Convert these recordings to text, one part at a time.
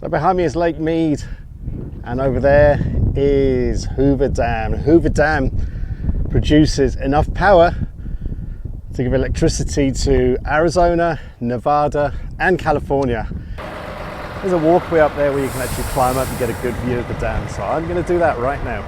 So behind me is Lake Mead, and over there is Hoover Dam. Hoover Dam produces enough power to give electricity to Arizona, Nevada, and California. There's a walkway up there where you can actually climb up and get a good view of the dam, so I'm going to do that right now.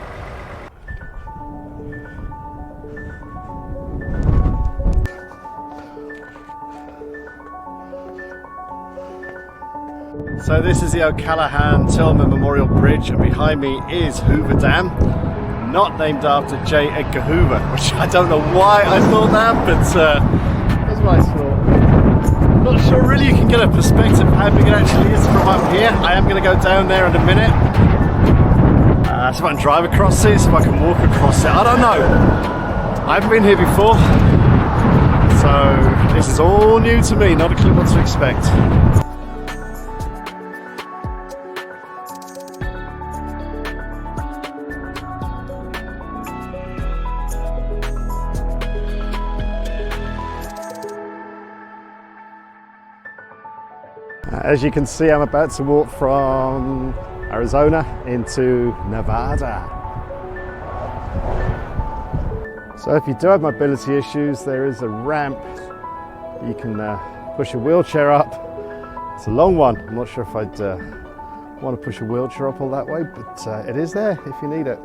So this is the O'Callaghan-Tillman Memorial Bridge, and behind me is Hoover Dam, not named after J. Edgar Hoover, which I don't know why I thought that, but that's what I thought. I'm not sure really you can get a perspective of how big it actually is from up here. I am going to go down there in a minute. See if I can drive across it, see if I can walk across it. I don't know. I haven't been here before, so this is all new to me, not a clue what to expect. As you can see, I'm about to walk from Arizona into Nevada. So if you do have mobility issues, there is a ramp. You can push a wheelchair up. It's a long one. I'm not sure if I'd want to push a wheelchair up all that way, but it is there if you need it.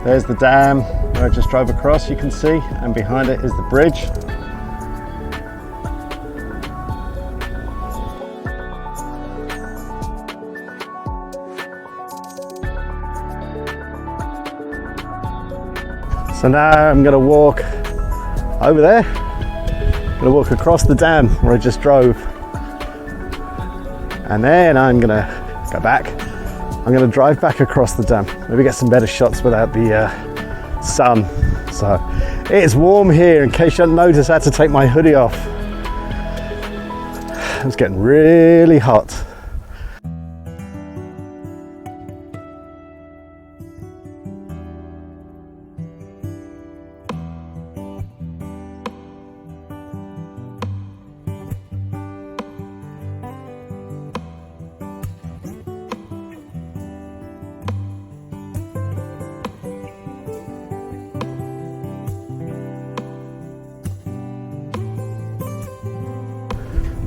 There's the dam where I just drove across, you can see, and behind it is the bridge. So now I'm going to walk over there. I'm going to walk across the dam where I just drove. And then I'm going to go back. I'm going to drive back across the dam, maybe get some better shots without the sun. So it is warm here, in case you hadn't noticed. I had to take my hoodie off. It's getting really hot.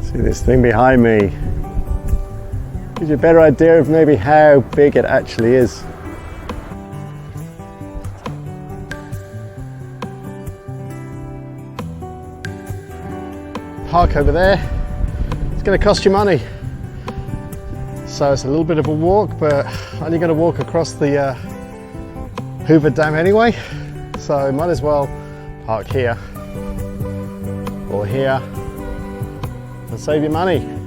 See this thing behind me. Gives you a better idea of maybe how big it actually is. Park over there. It's going to cost you money. So it's a little bit of a walk, but I'm only going to walk across the Hoover Dam anyway. So might as well park here or here and save you money.